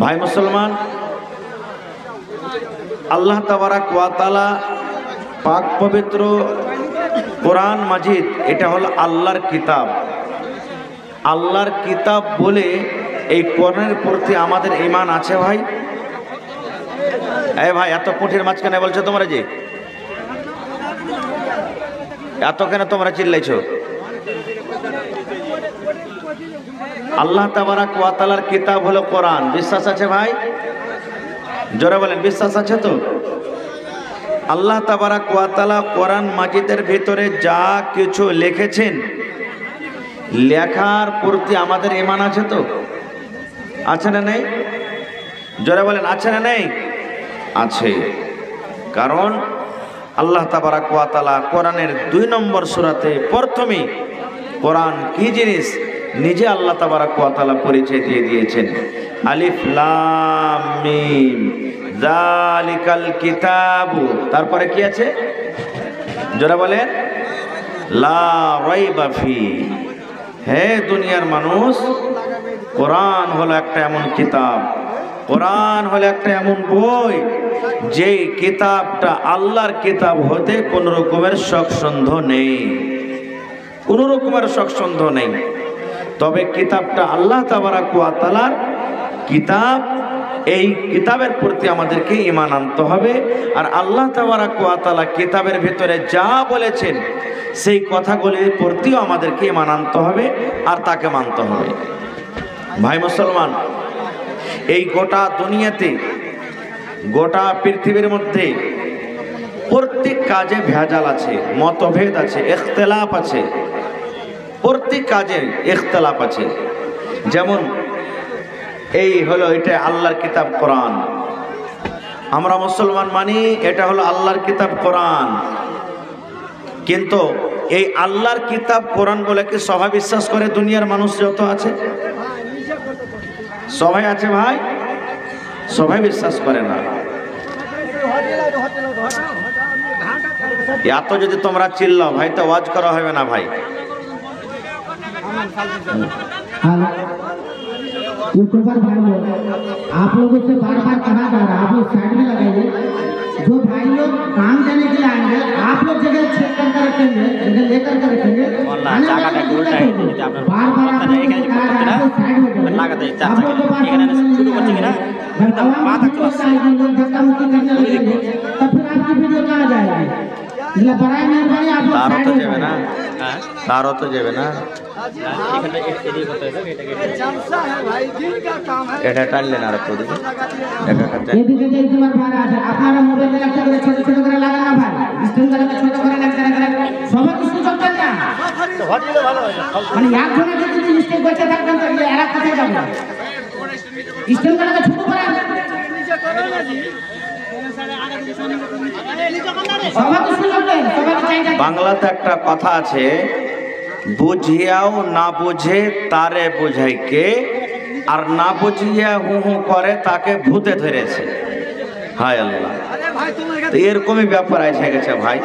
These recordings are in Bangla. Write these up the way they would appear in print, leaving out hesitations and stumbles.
ভাই মুসলমান, আল্লাহ তাবারাক ওয়া তাআলা পাক পবিত্র কোরআন মাজিদ, এটা হলো আল্লাহর কিতাব। আল্লাহর কিতাব বলে এই কোরআনের প্রতি আমাদের ঈমান আছে ভাই? এই ভাই, এত কঠিন মাঝখানে বলছো তোমরা, যে এত কেন তোমরা চিল্লাইছো? আল্লাহ তাবারাক ওয়া তাআলার কিতাব হলো কোরআন। বিশ্বাস আছে ভাই? জোরে বলেন, বিশ্বাস আছে তো? আল্লাহ তাবারাক ওয়া তাআলা কোরআন মাজিদের ভিতরে যা কিছু লিখেছেন, লেখার প্রতি আমাদের ঈমান আছে তো? আছে না নেই? জোরে বলেন, আছে না নেই? আছে। কারণ আল্লাহ তাবারাক ওয়া তাআলা কোরআনের 2 নম্বর সূরাতে প্রথমে কোরআন কি জিনিস নিজে আল্লাহ তাবারাক ওয়া তাআলা পরিচয় দিয়ে দিয়েছেন। আলিফ লাম মিম যালিকাল কিতাবু, তারপরে কি আছে? জোরে বলেন, লা রাইবা ফি। হে দুনিয়ার মানুষ, কোরআন হলো একটা এমন কিতাব, কোরআন হলো একটা এমন বই, যে কিতাবটা আল্লাহর কিতাব হতে কোন রকমের শকসন্ধ নেই, কোন রকমের শকসন্ধ নেই। তবে কিতাবটা আল্লাহ তাবারাক ওয়া তাআলার কিতাব, এই কিতাবের প্রতি আমাদেরকে ঈমান আনতে হবে। আর আল্লাহ তাবারাক ওয়া তাআলা কিতাবের ভিতরে যা বলেছেন সেই কথাগুলির প্রতিও আমাদেরকে ঈমান আনতে হবে আর তাকে মানতে হবে। ভাই মুসলমান, এই গোটা দুনিয়াতে, গোটা পৃথিবীর মধ্যে প্রত্যেক কাজে ভেজাল আছে, মতভেদ আছে, ইখতিলাফ আছে, প্রত্যেক কাজে ইখতিলাফ আছে। যেমন এই হলো, এটা আল্লাহর কিতাব কোরআন, আমরা মুসলমান মানি এটা হলো আল্লাহর কিতাব কোরআন। কিন্তু এই আল্লাহর কিতাব কোরআন বলে কি সবাই বিশ্বাস করে? দুনিয়ার মানুষ যত আছে সবাই আছে ভাই? সবাই বিশ্বাস করে না। এত যদি তোমরা চিল্লাও ভাই, তো ওয়াজ করা হবে না ভাই। यूट्यूबर भाई लोग, आप लोगों से बार बार कहा जा रहा है, आप लोग साइड में लगाइए। जो भाई लोग काम करने के लिए आएंगे, आप लोग जगह चेक करके रखेंगे, जगह लेकर के रखेंगे। बार बार आप लोग साइड हो जाइए। आप लोग को बात शुरू कर देंगे ना, बात धक्का मुक्की करने लगेंगे, तब फिर आपकी वीडियो कहाँ जाएगी? इसलिए बड़ा मेहरबानी आप लोग साइड हो जाइए ना, तारो तो जावे ना, এটা টানলে না রাখো দিদি, দেখা করতে এদিকে যে তোমার ভাড়া আছে, আপনারা মোবাইলে একটা করে ছোট ছোট করে লাগান না ভাই, স্ক্রিন করে ছোট করে লাগতে রাখেন, সবাই কিছু চলতেন না, তো হটিলে ভালো হয়। মানে একজনের যদি মিস্টেক করতে থাকবেন তো এরা কোথায় যাবে? স্ক্রিন করে ছোট করে নিচে করে না জি, সবাই কিছু চলতেন, সবাই চাই। বাংলাতে একটা কথা আছে, বুঝিয়াও না বুঝে তারে বুঝাই কে, আর না বুঝিয়া হু হু করে তাকে ভূতে ধরেছে। হায় আল্লাহ, তো এরকমই ব্যাপার এসে গেছে ভাই।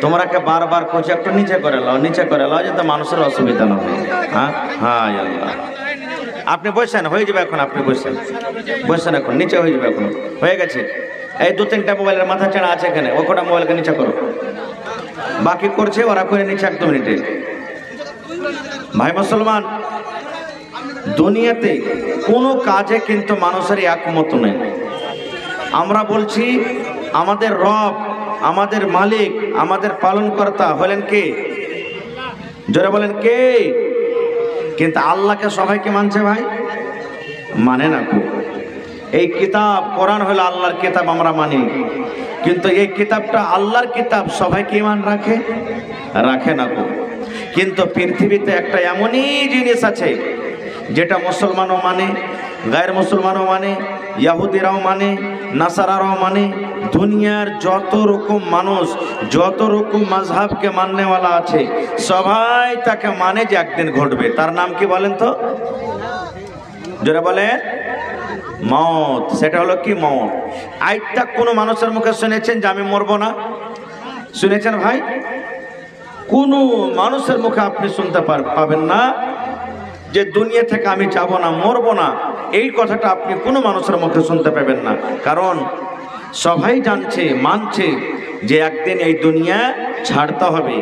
তোমরাকে বারবার কোচ একটু নিচে করে লাও, নিচে করে লাও, যাতে মানুষের অসুবিধা না হয়। হ্যাঁ, হায় আল্লাহ। আপনি বসেন, হয়ে যাবে এখন, আপনি বসেন, বসেন এখন, নিচে হয়ে যাবে এখন, হয়ে গেছে। এই 2-3টা মোবাইলের মাথা চাড়া আছে এখানে, ও কটা মোবাইলকে নিচে করো, বাকি করছে ওরা, করে নিচ্ছে 1 মিনিটে। ভাই মুসলমান, দুনিয়াতে কোনো কাজে কিন্তু মানুষের একমত নেই। আমরা বলছি আমাদের রব, আমাদের মালিক, আমাদের পালনকর্তা হলেন কে? জোরে বলেন কে? কিন্তু আল্লাহকে সবাইকে মানছে ভাই? মানে না। এই কিতাব কোরআন হলো আল্লাহর কিতাব, আমরা মানি, কিন্তু এই কিতাবটা আল্লাহর কিতাব সবাইকে ঈমান রাখে? রাখে না। কিন্তু পৃথিবীতে একটা এমনই জিনিস আছে যেটা মুসলমানও মানে, গায়ের মুসলমানও মানে, ইহুদিরাও মানে, নাসারারাও মানে, দুনিয়ার যত রকম মানুষ, যত রকম মাযহাবকে মাননেওয়ালা আছে, সবাই তাকে মানে যে একদিন ঘটবে। তার নাম কি বলেন তো? যারা বলেন মওত। সেটা হলো কি? মওত। আজটা কোনো মানুষের মুখে শুনেছেন যে আমি মরবো না? শুনেছেন ভাই? কোনো মানুষের মুখে আপনি শুনতে পাবেন না যে দুনিয়া থেকে আমি যাব না, মরবো না। এই কথাটা আপনি কোনো মানুষের মুখে শুনতে পাবেন না। কারণ সবাই জানছে, মানছে যে একদিন এই দুনিয়া ছাড়তে হবে,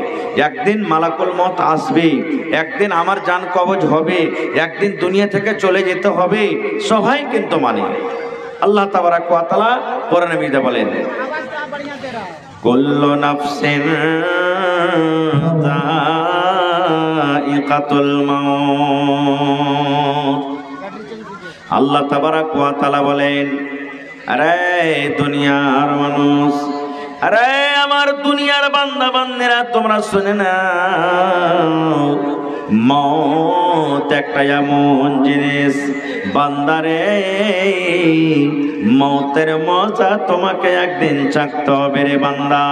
একদিন মালাকুল মত আসবে, একদিন আমার জান কবজ হবে, একদিন দুনিয়া থেকে চলে যেতে হবে, সবাই কিন্তু মানে। আল্লাহ তাবারাক ওয়া তাআলা কোরআনে মাজিদে বলেন, কুল্লু নাফসিন যায়িকাতুল মাউত। আল্লাহ তাবারাক ওয়া তাআলা বলেন, আরে দুনিয়ার মানুষ, আরে আমার দুনিয়ার বান্দা বান্দিরা, তোমরা শুনে নাও, মওত একটা এমন জিনিস বান্দারে, মওতের মজা তোমাকে একদিন চাখতে হবে রে বান্দা।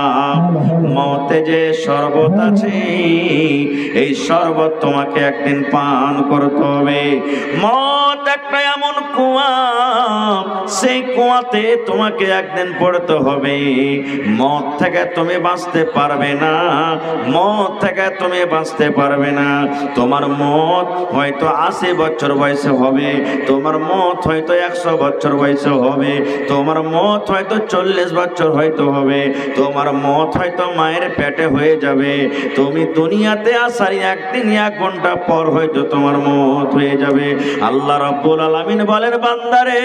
মওতে যে শরবত আছে, এই শরবত তোমাকে একদিন পান করতে হবে। মওত একটা এমন কুয়া, সেই কুয়াতে তোমাকে একদিন পড়তে হবে। মওত থেকে তুমি বাঁচতে পারবে না, মওত থেকে তুমি বাঁচতে পারবে না। তোমার মওত হয়তো 80 বছর বয়সে হবে, তোমার মওত হয়তো 100 বছর বয়সে হবে, তোমার মওত হয়তো 40 বছর হয়তো হবে, তোমার মওত হয়তো মায়ের পেটে হয়ে যাবে। তুমি দুনিয়াতে আসার একদিন 1 ঘন্টা পর হয়তো তোমার মওত হয়ে যাবে। আল্লাহ রাব্বুল আলামিন বলেন, বান্দারে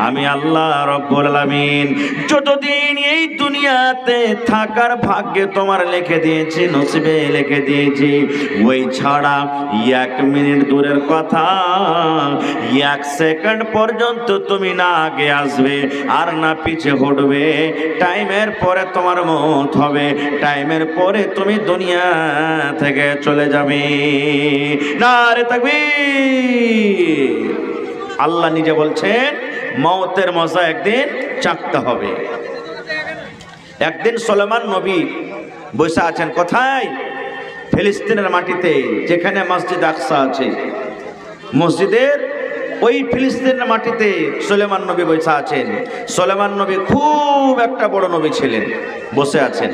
আমি আল্লাহ রাব্বুল আলামিন যতদিন এই দুনিয়াতে থাকার ভাগ্যে তোমার লিখে দিয়েছি, নসিবে লিখে দিয়েছি, ওই ছাড়া 1 মিনিট দূরের কথা, 1 সেকেন্ড পর্যন্ত তুমি না আগে আসবে আর না পিছে হটবে। টাইমের পরে তোমার মওত হবে, টাইমের পরে তুমি দুনিয়া থেকে চলে যাবে। নারে তাকবীর। আল্লাহ নিজে বলছেন মওতের মজা একদিন চাখতে হবে। একদিন সুলাইমান নবী বসে আছেন কোথায়? ফিলিস্তিনের মাটিতে, যেখানে মসজিদ আকসা আছে, মসজিদের ওই ফিলিস্তিনের মাটিতে সুলাইমান নবী বসে আছেন। সুলাইমান নবী খুব একটা বড় নবী ছিলেন, বসে আছেন।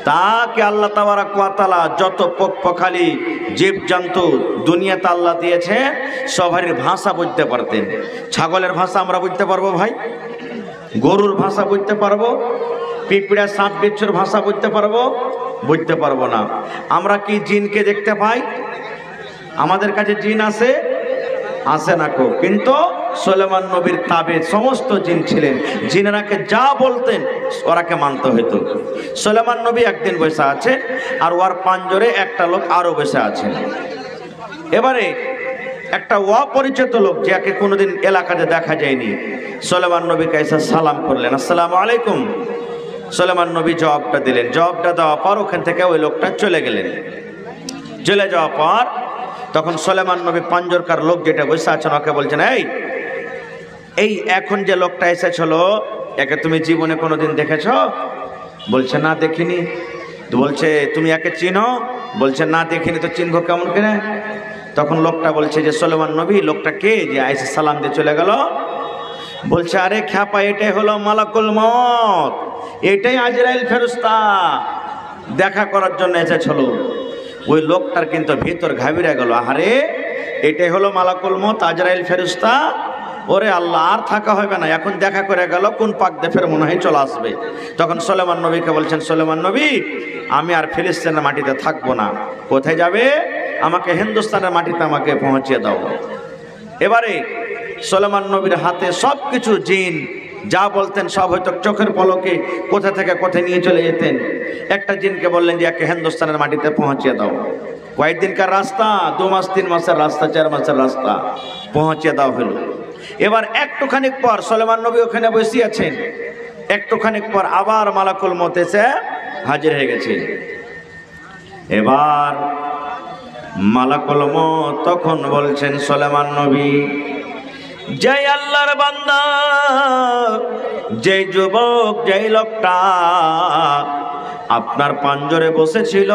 তাকে আল্লাহ তাবারাক ওয়া তাআলা যত পক্ষালী জীবজন্তু দুনিয়াতে আল্লাহ দিয়েছে, সবারই ভাষা বুঝতে পারতেন। ছাগলের ভাষা আমরা বুঝতে পারবো ভাই, গরুর ভাষা বুঝতে পারবো, পিঁপড়া সাপ বিচ্ছুর ভাষা বুঝতে পারবো? বুঝতে পারবো না। আমরা কি জিনকে দেখতে পাই? আমাদের কাছে জিন আছে? আসে না কো। কিন্তু সুলাইমান নবীর তাবে সমস্ত জিন ছিলেন, জিনেরাকে যা বলতেন ওরাকে মানতে হতো। সুলাইমান নবী একদিন বসে আছে, আর ওর পাঞ্জরে একটা লোক আরো বসে আছেন। এবারে একটা অপরিচিত লোক, যাকে কোনোদিন এলাকাতে দেখা যায়নি, সুলাইমান নবীকে এসে সালাম করলেন, আসসালামু আলাইকুম। সুলাইমান নবী জবাবটা দিলেন। জবাবটা দেওয়ার পর ওখান থেকে ওই লোকটা চলে গেলেন। চলে যাওয়ার পর তখন সুলাইমান নবী পাঞ্জরকার লোক যেটা বসে আছেন ওকে বলছেন, এই এখন যে লোকটা এসেছিল, একে তুমি জীবনে কোনোদিন দেখেছ? বলছে না দেখিনি। তো বলছে তুমি একে চিনো? বলছে না দেখিনি। তো চিনবো কেমন করে? তখন লোকটা বলছে যে সুলাইমান নবী, লোকটা কে যে আইসে সালাম দিয়ে চলে গেল? বলছে আরে খ্যাপা, এটাই হলো মালাকুল মওত, এটাই আজরাইল ফেরেশতা, দেখা করার জন্য এসেছিল। ওই লোকটার কিন্তু ভিতর ঘাবড়ে গেল, আরে এটাই হলো মালাকুল মওত, আজরাইল ফেরেশতা, ওরে আল্লাহ আর থাকা হবে না, এখন দেখা করে গেল, কোন পাক দিয়ে ফের মনে হয় চলে আসবে। তখন সুলাইমান নবীকে বলছেন, সুলাইমান নবী আমি আর ফিলিস্তিনের মাটিতে থাকবো না। কোথায় যাবে? আমাকে হিন্দুস্তানের মাটিতে আমাকে পৌঁছিয়ে দাও। এবারে সুলাইমান নবীর হাতে সব কিছু, জিন যা বলতেন সব হয়তো চোখের পলকে কোথা থেকে কোথায় নিয়ে চলে যেতেন। একটা জিনকে বললেন যে একে হিন্দুস্তানের মাটিতে পৌঁছিয়ে দাও। কয়েকদিনকার রাস্তা, 2 মাস 3 মাসের রাস্তা, 4 মাসের রাস্তা, পৌঁছিয়ে দেওয়া হলো। এবার একটুখানিক পর সুলাইমান নবী ওখানে বসে আছেন, একটুখানিক পর আবার মালাকুল মওত এসে হাজির হয়ে গেছে। এবার মালাকুল মওত তখন বলছেন, সুলাইমান নবী যে আল্লাহর বান্দা, যে যুবক, যে লোকটা আপনার পাঞ্জরে বসেছিল,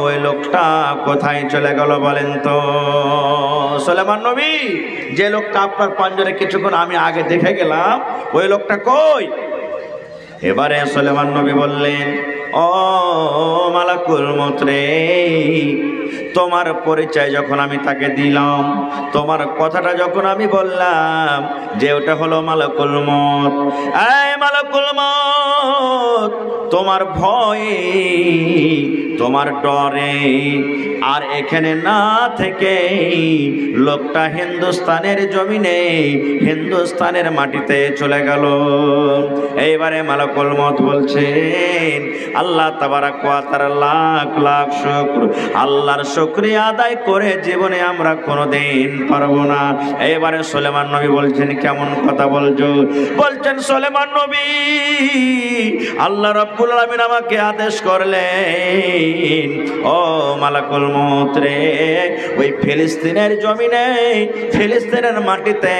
ওই লোকটা কোথায় চলে গেল বলেন তো? সুলাইমান নবী যে লোকটা আপনার পাঞ্জরে কিছুক্ষণ আমি আগে দেখে গেলাম, ওই লোকটা কই? এবারে সুলাইমান নবী বললেন, ও মালাকুল মওত রে, তোমার পরিচয় যখন আমি তাকে দিলাম, তোমার কথাটা যখন আমি বললাম যে ওটা হলো মালাকুল মউত, এই মালাকুল মউত তোমার ভয়ে, তোমার ডরে আর এখানে না থেকে লোকটা হিন্দুস্তানের জমিনে, হিন্দুস্তানের মাটিতে চলে গেল। এইবারে মালাকুল মউত বলছেন, আল্লাহ তাবারাক ওয়া তাআলা লাখ লাখ শুকর, আল্লাহর শুকরিয়া আদায় করে জীবনে আমরা কোনোদিন পারবো না। এবারে সুলেমান নবী বলছেন, কেমন কথা বলছো? বলছেন সুলেমান নবী, আল্লাহ রাব্বুল আলামিন আমাকে আদেশ করলেন, ও মালাকুল মউত রে, ওই ফিলিস্তিনের জমিনে, ফিলিস্তিনের মাটিতে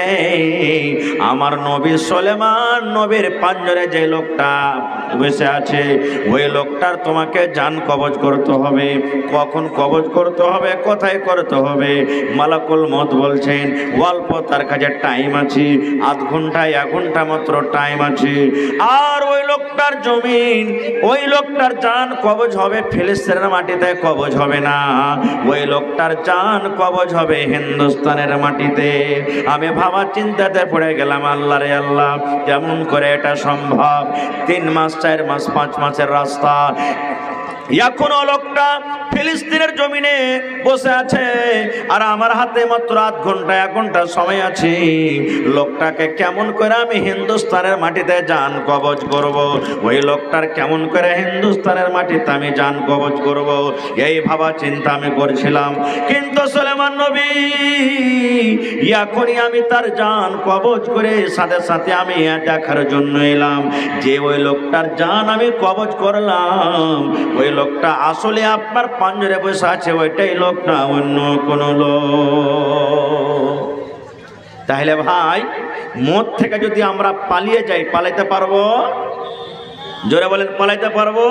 আমার নবী সুলেমান নবীর পাঞ্জরে যে লোকটা বসে আছে, ওই লোকটার তোমাকে জান কবজ করতে হবে। কখন কবজ করতে হবে, কোথায় করতে হবে? মালাকুল মউত বলছেন অল্প তার কাছে টাইম আছে, আধ ঘন্টা 1 ঘন্টা মাত্র টাইম আছে। আর ওই লোকটার জমিন, ওই লোকটার জান কবজ হবে ফিলিস্তিনের মাটিতে, কবজ হবে না। ওই লোকটার জান কবজ হবে হিন্দুস্তানের মাটিতে। আমি ভাবা চিন্তাতে পড়ে গেলাম, আল্লাহ রে আল্লাহ, কেমন করে এটা সম্ভব? 3 মাস 4 মাস 5 মাসের রাস্তা, এখনো লোকটা ফিলিস্তিনের জমিনে বসে আছে, আর আমার হাতে মাত্র আধ ঘন্টা 1 ঘন্টা সময় আছে। লোকটাকে কেমন করে আমি হিন্দুস্তানের মাটিতে জান কবজ করব? ওই লোকটার কেমন করে হিন্দুস্তানের মাটিতে আমি জান কবজ করব? এই ভাবা চিন্তা আমি করছিলাম। কিন্তু সুলেমান নবী এখনই আমি তার জান কবজ করে সাথে সাথে আমি দেখার জন্য এলাম যে ওই লোকটার জান আমি কবজ করলাম, ওই লোকটা আসলে আপনার পাঞ্জরে বসে আছে, ওইটাই লোক না অন্য কোন লোক। তাহলে ভাই, মদ থেকে যদি আমরা পালিয়ে যাই, পালাইতে পারবো? জোরে বলেন, পালাইতে পারবো?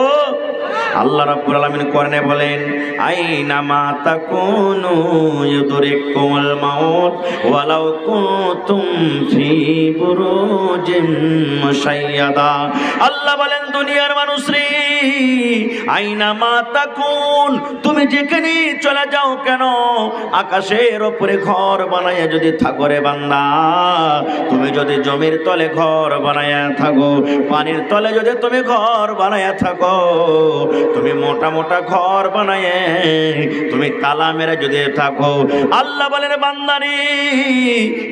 আল্লাহ রাব্বুল আলামিন কোরআনে বলেন, আইনামা তাকুনু ইউদরিকুমুল মাউত ওয়ালাউ কুনতুম ফি বুরুজিম মুশাইয়াদা। আল্লাহ বলেন, দুনিয়ার মানুষ রে, আইনামা তাকুন, তুমি যেখানে চলে যাও কেন, আকাশের উপরে ঘর বানায়া যদি থাকো রে বান্দা, তুমি যদি জমির তলে ঘর বানায়া থাকো, পানির তলে যদি তুমি ঘর বানায়া থাকো, তুমি মোটা মোটা ঘর বানায় তুমি তালা মেরে যদি থাকো, আল্লাহ বলেন বান্দারে,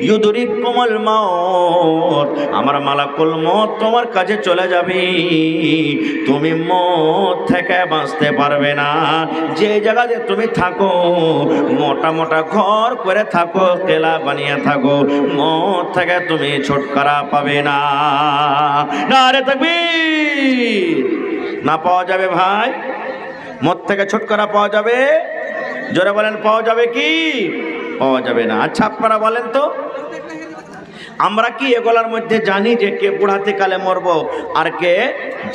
ইউদরিকুমুল মাউত, আমার মালাকুল মউত তোমার কাছে চলে যাবে, তুমি মউত থেকে বাঁচতে পারবে না। যে জায়গাতে তুমি থাকো, মোটা মোটা ঘর করে থাকো, কেলা বানিয়ে থাকো, মউত থেকে তুমি ছুটকারা পাবে না। নারে তাকবীর! না পাওয়া যাবে ভাই? মদ থেকে ছুটকারা পাওয়া যাবে? জোরে বলেন, পাওয়া যাবে কি? পাওয়া যাবে না। আচ্ছা আপনারা বলেন তো, আমরা কি এগুলার মধ্যে জানি যে কে বুড়াতে কালে মরবো আর কে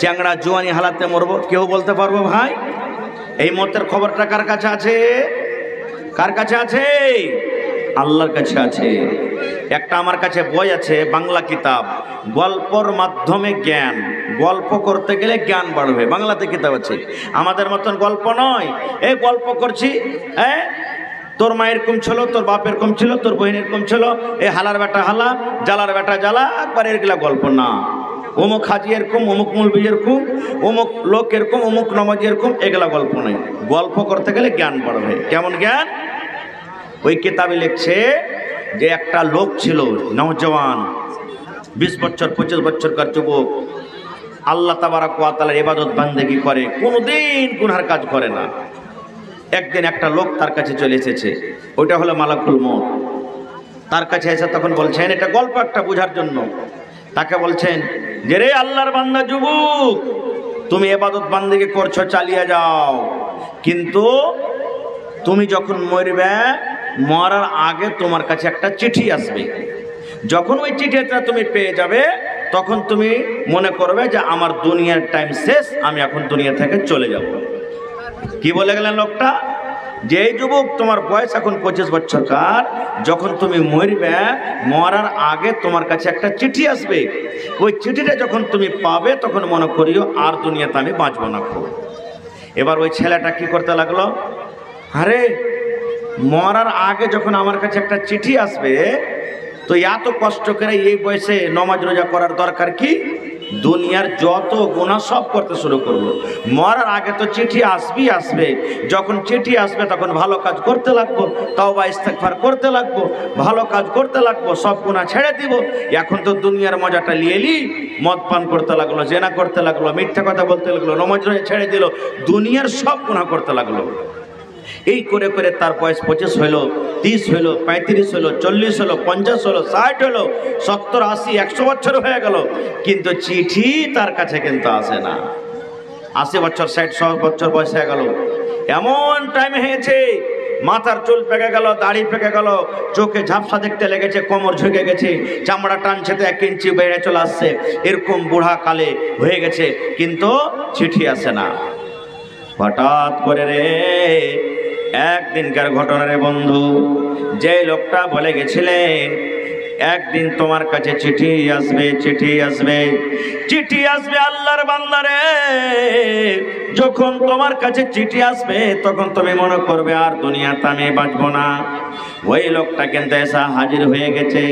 চ্যাংড়া জোয়ানি হালাতে মরবো? কেউ বলতে পারবো ভাই? এই মতের খবরটা কার কাছে আছে? কার কাছে আছে? আল্লাহর কাছে আছে। একটা আমার কাছে বই আছে, বাংলা কিতাব, গল্পর মাধ্যমে জ্ঞান, গল্প করতে গেলে জ্ঞান বাড়বে, বাংলাতে কিতাব আছে। আমাদের মতন গল্প নয়, এই গল্প করছি, তোর মায়ের কম ছিল, তোর বাপের কম ছিল, তোর বহিনের কম ছিল, এই হালার বেটা হালা, জালার বেটা জালা, একবার এরগুলা গল্প না। অমুক হাজি এরকম, অমুক মৌলবি এরকম, অমুক লোক এরকম, অমুক নমাজি এরকম, এগুলা গল্প নয়। গল্প করতে গেলে জ্ঞান বাড়বে। কেমন জ্ঞান? ওই কিতাবে লিখছে যে একটা লোক ছিল, নওজওয়ান, 20 বছর 25 বছরকার যুবক, আল্লাহ তাবারাক ওয়া তাআলার ইবাদত বান্দেগি করে, কোনোদিন গুনার কাজ করে না। একদিন একটা লোক তার কাছে চলে এসেছে, ওইটা হলো মালাকুল মউত। তার কাছে এসে তখন বলছেন, এটা গল্প একটা বোঝার জন্য, তাকে বলছেন যে রে আল্লাহর বান্দা যুবক, তুমি ইবাদত বান্দেগি করছো, চালিয়ে যাও, কিন্তু তুমি যখন মরবে, মরার আগে তোমার কাছে একটা চিঠি আসবে। যখন ওই চিঠিটা তুমি পেয়ে যাবে, তখন তুমি মনে করবে যে আমার দুনিয়ার টাইম শেষ, আমি এখন দুনিয়া থেকে চলে যাব। কি বলে গেলেন লোকটা? যে যুবক তোমার বয়স এখন 25 বছরকার, যখন তুমি মরবে, মরার আগে তোমার কাছে একটা চিঠি আসবে। ওই চিঠিটা যখন তুমি পাবে, তখন মনে করিও আর দুনিয়াতে আমি বাঁচব না। এবার ওই ছেলেটা কি করতে লাগলো, আরে মরার আগে যখন আমার কাছে একটা চিঠি আসবে, তো এত কষ্ট করে এই বয়সে নামাজ রোজা করার দরকার কি? দুনিয়ার যত গুনাহ সব করতে শুরু করব। মরার আগে তো চিঠি আসবে, যখন চিঠি আসবে তখন ভালো কাজ করতে লাগবো, তওবা ইস্তেগফার করতে লাগবো, ভালো কাজ করতে লাগবো, সব গুনাহ ছেড়ে দিব। এখন তো দুনিয়ার মজাটা লিয়েলি, মদ পান করতে লাগলো, জেনা করতে লাগলো, মিথ্যা কথা বলতে লাগলো, নামাজ রোজা ছেড়ে দিল, দুনিয়ার সব গুনাহ করতে লাগলো। এই করে করে তার বয়স 25 হইলো, 30 হইলো, 35 হইলো, 40 হইলো, 50 হইলো, 60 হইলো, 70, 80, 100 বছর হয়ে গেল, কিন্তু চিঠি তার কাছে কিন্তু আসে না। 80 বছর, 60 বছর বয়স হয়ে গেল, এমন টাইম হয়েছে মাথার চুল পেকে গেল, দাড়ি পেকে গেল, চোখে ঝাপসা দেখতে লেগেছে, কোমর ঝুঁকে গেছে, চামড়া টানছে তো 1 ইঞ্চি বেড়ে চলে আসছে, এরকম বুড়া কালে হয়ে গেছে, কিন্তু চিঠি আসে না। হঠাৎ করে রে একদিনকার ঘটনা রে বন্ধু, যে লোকটা বলে গেছিলেন একদিন তোমার কাছে চিঠি আসবে, চিঠি আসবে, চিঠি আসবে, আল্লাহর বান্দা রে, যখন তোমার কাছে চিঠি আসবে তখন তুমি মনে করবে আর দুনিয়াতে আমি বাঁচবো না। ওই লোকটা কিন্তু এসে হাজির হয়ে গেছে।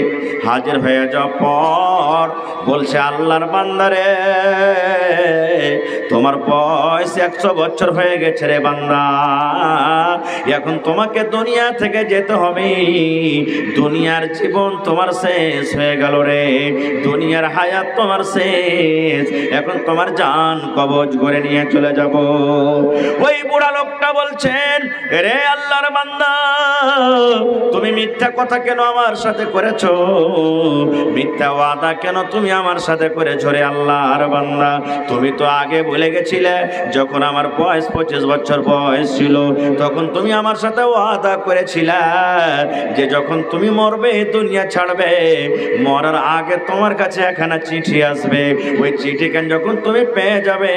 হাজির হয়ে যাওয়ার পর বলছে, আল্লাহর বান্দা রে, তোমার বয়স 100 বছর হয়ে গেছে রে বান্দা, এখন তোমাকে দুনিয়া থেকে যেতে হবে, দুনিয়ার জীবন তোমার শেষ হয়ে গেল রে, দুনিয়ার হায়াত তোমার শেষ, এখন তোমার জান কবজ করে নিয়ে চলে যাব। ওই বুড়া লোকটা বলছেন, রে আল্লাহর বান্দা, তুমি মিথ্যা কথা কেন আমার সাথে করেছো? মিথ্যা ওয়াদা কেন তুমি আমার সাথে করেছো রে আল্লাহর বান্দা? তুমি তো আগে বলে গেছিলে যখন আমার বয়স 25 বছর বয়স ছিল, তখন তুমি আমার সাথে ওয়াদা করেছিলে যে যখন তুমি মরবে, দুনিয়া ছাড়বে, মরার আগে তোমার কাছে একখানা চিঠি আসবে, ওই চিঠিখান যখন তুমি পেয়ে যাবে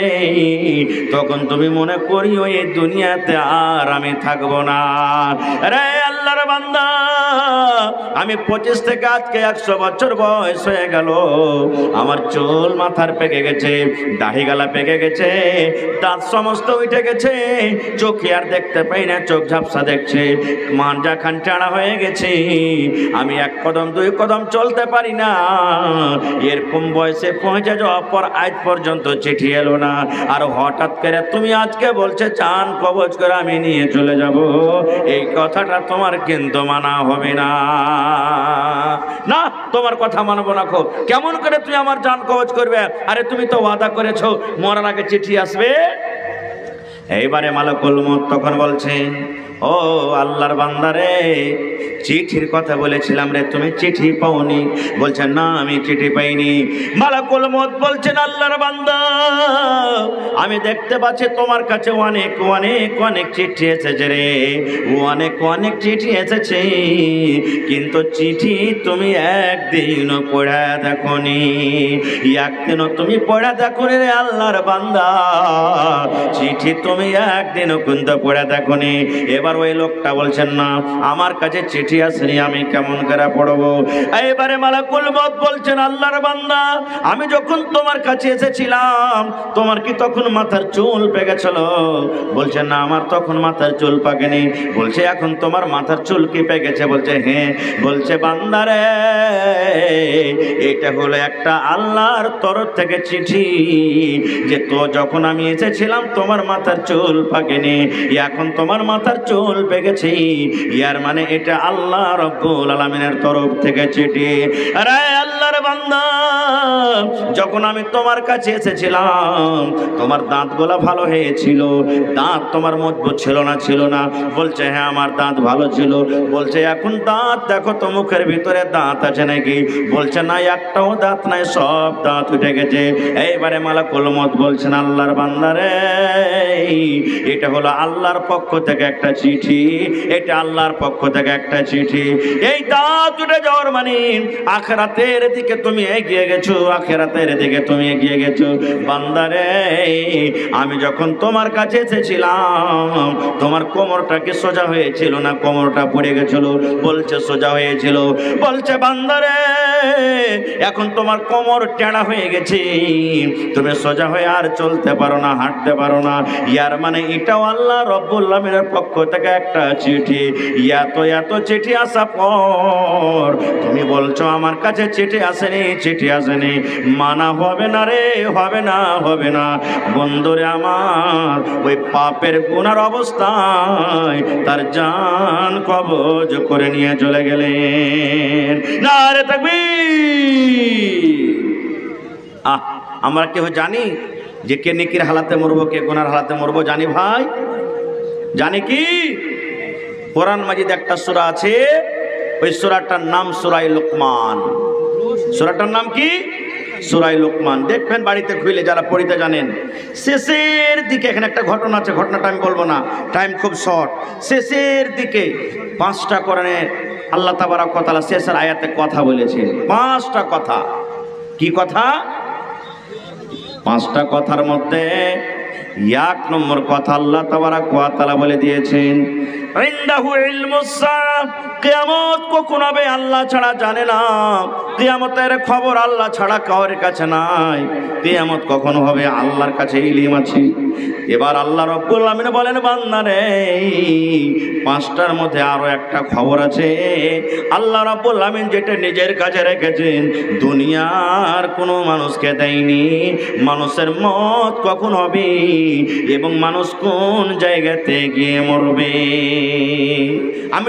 তখন তুমি মনে করিও এই দুনিয়াতে আর আমি থাকবো না। রে আল্লাহর বান্দা, আমি 25 থেকে আজকে 100 বছর বয়স হয়ে গেল, আমার চুল মাথার পেকে গেছে, দাড়ি গালা পেকে গেছে, দাঁত সমস্ত উঠে গেছে, চোখে আর দেখতে পাই না, চোখ ঝাপসা দেখছে, মাঞ্জা খান টানা হয়ে গেছে, আমি 1 কদম 2 কদম চলতে পারি না। এরকম বয়সে পৌঁছে যাওয়ার পর আজ পর্যন্ত চিঠি এলো না, আর হঠাৎ করে তুমি আজকে বলছে চান কবজ করে আমি নিয়ে চলে যাব, এই কথাটা তোমার কিন্তু মানা হবে না। না, তোমার কথা মানবো না। খুব কেমন করে তুই আমার জান কবজ করবে? আরে তুমি তো ওয়াদা করেছো মরার আগে চিঠি আসবে। এইবারে মালাকুল মউত তখন বলছেন, ও আল্লাহর বান্দারে, চিঠির কথা বলেছিলাম রে, তুমি চিঠি পাওনি? বলছেন, না আমি চিঠি পাইনি। মালাকুল মউত বলছেন, আল্লাহর বান্দা, আমি দেখতে পাচ্ছি তোমার কাছে অনেক অনেক অনেক চিঠি এসেছে রে, অনেক অনেক চিঠি এসেছে, কিন্তু চিঠি তুমি একদিনও পড়া দেখোনি, একদিনও তুমি পড়া দেখোনি রে আল্লাহর বান্দা, চিঠি তুমি একদিনও কিন্তু পড়া দেখোনি। এবার ওই লোকটা বলছেন, না আমার কাছে চিঠি আসেনি, আমি কেমন করে পড়বো? এবারে মালাকুল মউত বলছেন, আল্লাহর বান্দা, আমি যখন তোমার কাছে এসেছিলাম তোমার কি তখন মাথার চুল পেকেছিল? বলছে, না আমার তখন মাথার চুল পাকেনি। বলছে, এখন তোমার মাথার চুল কি পেকেছে? বলছে, হ্যাঁ। বলছে, বান্দারে, এটা হলো একটা আল্লাহর তরফ থেকে চিঠি, যে তো যখন আমি এসেছিলাম তোমার মাথার চুল পাকেনি, এখন তোমার মাথার চুল পেকেছে, ইয়ার মানে এটা আল্লাহ রাব্বুল আলামিনের তরফ থেকে চিঠি। আরে আল্লাহর বান্দা, যখন আমি তোমার কাছে এসেছিলাম তোমার দাঁতগুলো ভালো হয়েছিল, দাঁত তোমার মজবুত ছিল না? ছিল না। বলছে, হ্যাঁ আমার দাঁত ভালো ছিল। বলছে, এখন দাঁত দেখো তো মুখের ভিতরে দাঁত আছে নাকি? বলছে, না একটাও দাঁত নাই, সব দাঁত উঠে গেছে। এইবারে মালাকুল মউত বলছেন, আল্লাহর বান্দারে, এটা হলো আল্লাহর পক্ষ থেকে একটা চিঠি, এটা আল্লাহর পক্ষ থেকে একটা চিঠি। এই দাঁত উঠে যাওয়ার মানে আখিরাতের দিকে তুমি এগিয়ে গেছো, আখিরাতের দিকে তুমি এগিয়ে গেছো। বান্দারে, আমি যখন তোমার কাছে এসেছিলাম তোমার কোমরটা কি সোজা হয়েছিল না কোমরটা পড়ে গেছিল? বলছে, সোজা হয়েছিল। বলছে, বান্দারে, এখন তোমার কোমর টেঁড়া হয়ে গেছে, তুমি সোজা হয়ে আর চলতে পারো না, হাঁটতে পারো না। ইয়ার মানে এটাও আল্লাহ রব্বুল আলামিনের পক্ষ থেকে একটা চিঠি। এত চিঠি আসা পর তুমি বলছো আমার কাছে চিঠি আসেনি, চিঠি আসেনি। মানা হবে না রে, হবে না, হবে না। বন্ধুরে আমার, ওই পাপের গুনার অবস্থায় তার জান কবজ করে নিয়ে চলে গেলেন। নারে তাকবীর। আমরা কেউ জানি যে কে নেকির হালাতে মরবো, কে গুনার হালাতে মরবো? জানি ভাই, জানি কি? কোরআন মাজিদ একটা সূরা আছে, ওই সূরাটার নাম সূরায়ে লুকমান। সূরাটার নাম কি? সূরায়ে লুকমান। দেখবেন বাড়িতে খুলে, যারা পড়িতে জানেন। শেষের দিকে এখানে একটা ঘটনা আছে, ঘটনাটা আমি বলবো না, টাইম খুব শর্ট। শেষের দিকে 5টা কোরআনের আল্লাহ তাবারক ওয়া তাআলা শেষের আয়াতে কথা বলেছেন। 5টা কথা। কি কথা? 5টা কথার মধ্যে 1 নম্বর কথা আল্লাহ তাবারক ওয়া তাআলা বলে দিয়েছেন, ইনদাহু ইলমুস সাআহ, কিয়ামত কখন হবে আল্লাহ ছাড়া জানে না। কিয়ামতের খবর আল্লাহ ছাড়া কারোর কাছে নাই। কিয়ামত কখন হবে আল্লাহর কাছে ইলম আছে। এবার আল্লাহ রাব্বুল আলামিন বলেন, বান্দারে 5টার মধ্যে আরো একটা খবর আছে। আল্লাহ রাব্বুল আলামিন যেটা নিজের কাছে রেখেছেন, দুনিয়ার কোনো মানুষকে দেয়নি। মানুষের মত কখন হবে এবং মানুষ কোন জায়গাতে গিয়ে মরবে। আমি